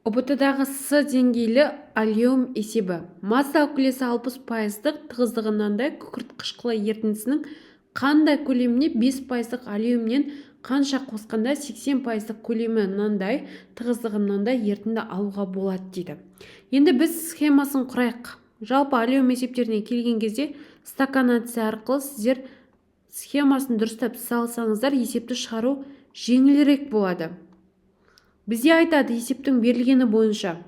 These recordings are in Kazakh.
ұбт-дағы С деңгейлі аллеум есебі. Масса күлесі 60% тығыздығы мынандай: күкірт қышқылы ерітіндісінің қандай көлеміне 5% аллеумнен қанша қосқанда 80% көлемі мынандай, тығыздығы мынандай ерітінді алуға болады дейді. Енді біз схемасын құрайық. Жалпы аллеум есептеріне келген кезде стакан әдісі арқылы сіздер схемасын дұрыстап салсаңыздар есепті шығару жеңілірек болады. Бізде айтады, есептің берілгені бойынша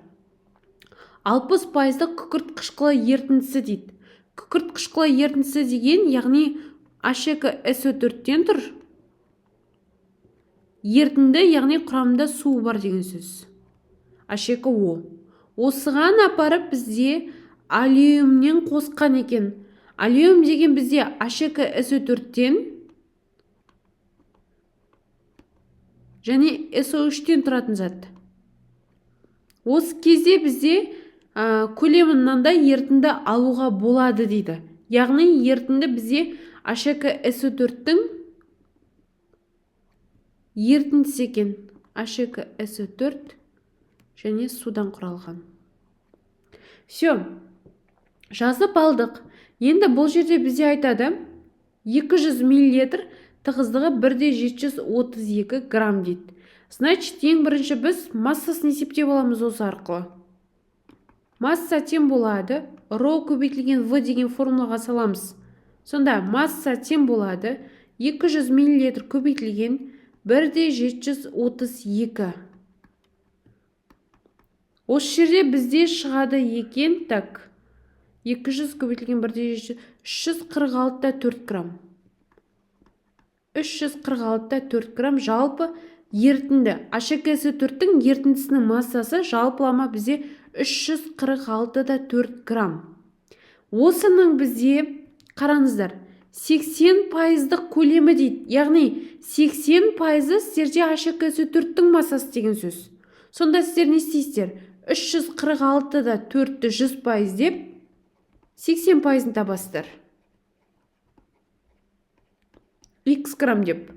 60% күкірт қышқылы ерітіндісі дейді. Күкірт қышқылы ерітіндісі деген, яғни H2SO4-тен тұр. Ерітінді, яғни құрамында су бар деген сөз. H2O. Осыған апарып бізде аллеумнен қосқан екен. Аллеум деген бізде H2SO4-тен және SO3-тен тұратын зат. Осы кезде бізде көлемі мынандай ерітінді алуға болады дейді. Яғни ерітінді бізде H2SO4-тің ерітіндісі екен. H2SO4 және судан құралған. Все, жазып алдық. Енді бұл жерде бізде айтады 200 мл тығыздығы 1,732 грамм дейді. Значит, ең бірінші біз массасын есептеп аламыз осы арқылы. Масса тең болады, ρ көбейтілген В деген формулаға саламыз. Сонда масса тең болады 200 мл көбейтілген 1,732. Осы жерде бізде шығады екен, так, 200 көбейтілген 346,4 грамм. 346,4 грамм жалпы ерітінді. H2SO4-тің ерітіндісінің массасы жалпылама бізде 346,4 грамм. Осының бізде, қараңыздар, 80% көлемі дейді. Яғни 80% сіздерде H2SO4-тің массасы деген сөз. Сонда сіздер не істейсіздер? 346-да 4-ті 100% деп 80%-ын табасыздар. X грамм деп.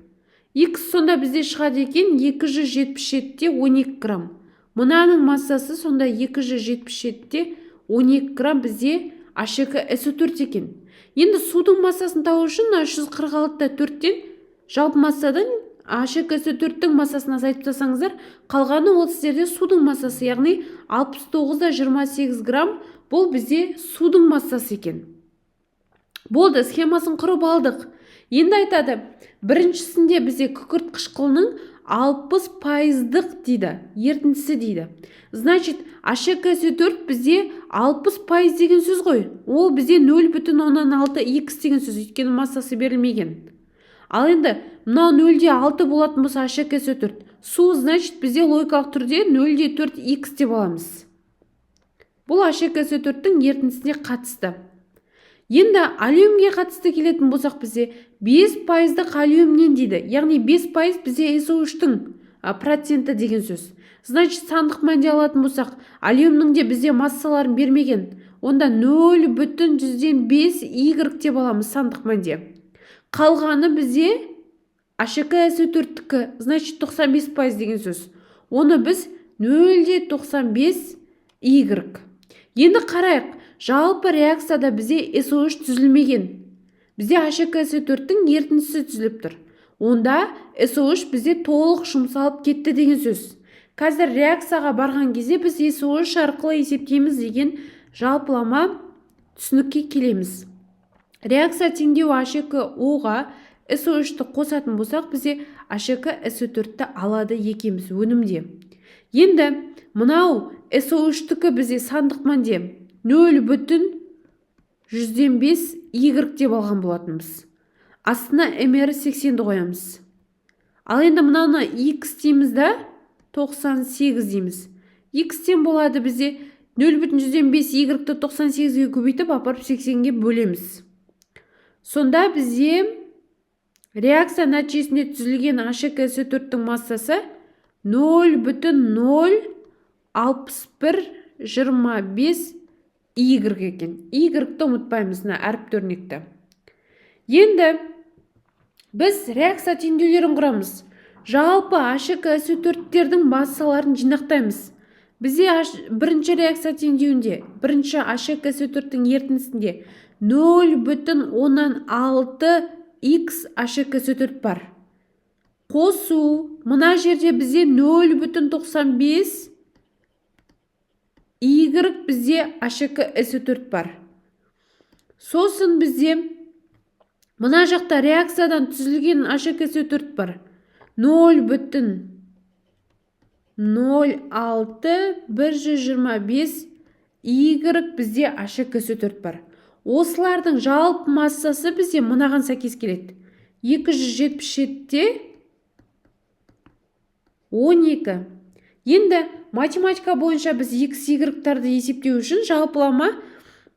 X сонда бізде шығады екен 277-те 12 грамм. Мынаның массасы сонда 277-те 12 грамм бізде H2SO4 екен. Енді судың массасын табу үшін 346-да 4-тен жалпы массадан H2SO4-тің массасын азайтып тастасаңыздар, қалғаны ол сіздерде судың массасы, яғни 69-да 28 грамм бұл бізде судың массасы екен. Болды, схемасын құрып алдық. Енді айтады, біріншісінде бізде күкірт қышқылының 60% дейді, ерітіндісі дейді. Значит, H2SO4 бізде 60% деген сөз ғой. Ол бізде 0,6x деген сөз, өйткені массасы берілмеген. Ал енді, мынау 0,6 болатын болса H2SO4. Су, значит, бізде логикалық түрде 0,4x деп аламыз. Бұл H2SO4-тің ерітіндісіне қатысты. Енді аллеумге қатысты келетін болсақ бізде 5% аллеумнен дейді. Яғни 5% бізде SO3-тің проценті деген сөз. Значит, сандық мәнде алатын болсақ, аллеумнің де бізде массаларын бермеген. Онда 0,5 Y деп аламыз сандық мәнде. Қалғаны бізде H2SO4-тікі, значит, 95% деген сөз. Оны біз 0,95 Y. Енді қарайық. Жалпы реакцияда бізде SO3 түзілмеген. Бізде H2SO4-тің ерітіндісі түзіліп тұр. Онда SO3 бізде толық жұмсалып кетті деген сөз. Қазір реакцияға барған кезде біз SO3 арқылы есептейміз деген жалпылама түсінікке келеміз. Реакция теңдеу H2O-ға SO3-ті қосатын болсақ, бізде H2SO4-ті алады екеміз өнімде. Енді мынау SO3-тікі бізде сандық мәнде 0,5 Y деп алған болатынбыз. Астына MR 80-ді қоямыз. Ал енді мынаны X дейміз да, 98 дейміз. X-тен болады бізде 0,5 Y-ті 98-ге көбейтіп, апарып 80-ге бөлеміз. Сонда бізде реакция нәтижесінде түзілген H2SO4-тің массасы 0,06125 Y екен. Y-ті ұмытпаймыз, әріп өрнекті. Енді біз реакция теңдеулерін құрамыз. Жалпы H2SO4-тердің массаларын жинақтаймыз. бізде бірінші реакция теңдеуінде бірінші H2SO4-тің ерітіндісінде 0,6 X H2SO4 бар. Қосу, мына жерде бізде 0,95 Y бізде H2SO4 бар. Сосын бізде мына жақта реакциядан түзілген H2SO4 бар. 0,06 125 Y бізде H2SO4 бар. Осылардың жалпы массасы бізде мынаған сәйкес келеді. 277-те 12. Енді математика бойынша біз X, Y-тарды есептеу үшін жалпылама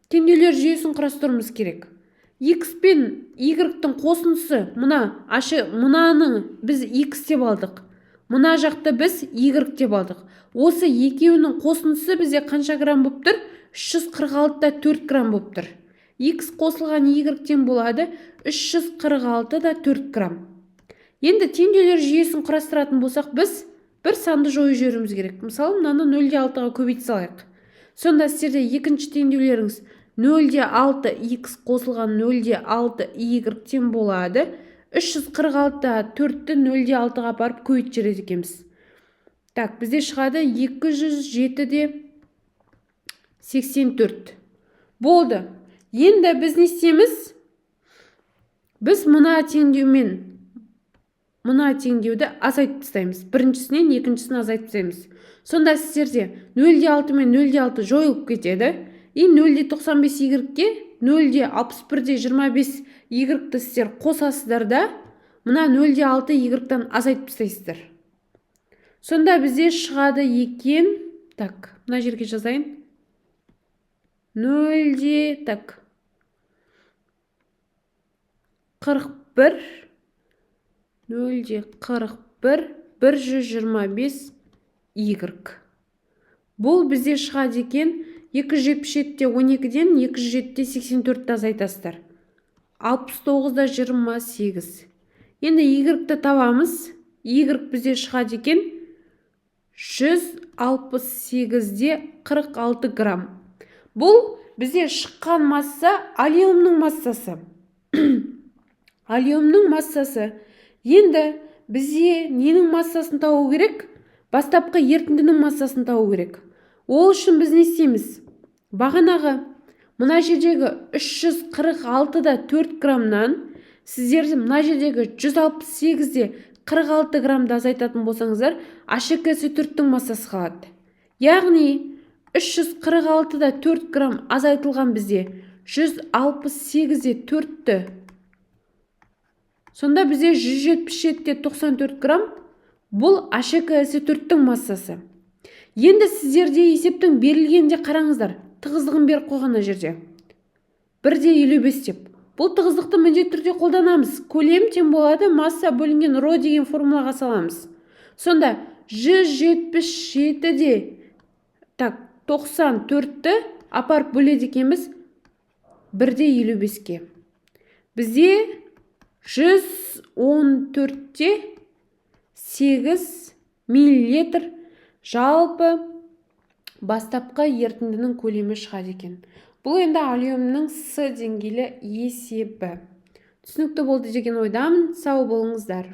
теңдеулер жүйесін құрастыруымыз керек. X пен Y-тің қосындысы, мынаны біз X деп алдық. Мына жақты біз Y деп алдық. Осы екеуінің қосындысы бізде қанша грамм болып тұр? 346-да 4 грамм болып тұр. X қосылған Y-тен болады 346-да 4 грамм. Енді теңдеулер жүйесін құрастыратын болсақ, біз бір санды жойып жіберуіміз керек. Мысалы, мынаны 0,6-ға көбейте салайық. Сонда сіздерде екінші теңдеулеріңіз 0,6 X қосылған 0,6 Y-тен болады. 346-да 4-ті 0,6-ға барып көбейтіп жібереді екенбіз. Так, бізде шығады 207-де 84. Болды. Енді біз не істейміз? Біз мына теңдеуді азайтып тастаймыз. Біріншісінен екіншісін азайтып тастаймыз. Сонда сіздерде 0,6 мен 0,6 жойылып кетеді. И 0,95 Y-ге 0,61-де 25 Y-ті сіздер қосасыздар да, мына 0,6 Y-тан азайтып тастайсыздар. Сонда бізде шығады екен, так, мына жерге жазайын. 0,41 125 Y. Бұл бізде шығады екен 277-те 12-ден 207-те 84-ті азайтасыздар. 69-да 28. Енді Y-ті табамыз. Y бізде шығады екен 168-де 46 грамм. Бұл бізде шыққан масса алюмнің массасы. Алюмнің массасы. Енді бізде ненің массасын табу керек? Бастапқы ерітіндінің массасын табу керек. Ол үшін біз не істейміз? Бағанағы мына жердегі 346-да 4 граммнан сіздерді мына жердегі 168-де 46 граммды азайтатын болсаңыздар, H2SO4-тің массасы қалады. Яғни 346-да 4 грамм азайтылған бізде 168-де 4-ті. Сонда бізде 177-де 94 грамм. Бұл H2SO4-тің массасы. Енді сіздерде есептің берілгенде қараңыздар. Тығыздығын беріп қойған жерде. 1,55 деп. Бұл тығыздықты міндетті түрде қолданамыз. Көлем тең болады, масса бөлінген ро деген формулаға саламыз. Сонда 177-де 94-ті апарып бөледі екенбіз 1,55-ке. Бізде 114-те 8 миллилитр жалпы бастапқы ерітіндінің көлемі шығады екен. Бұл енді алюмнің С деңгейлі есебі. Түсінікті болды деген ойдамын. Сау болыңыздар.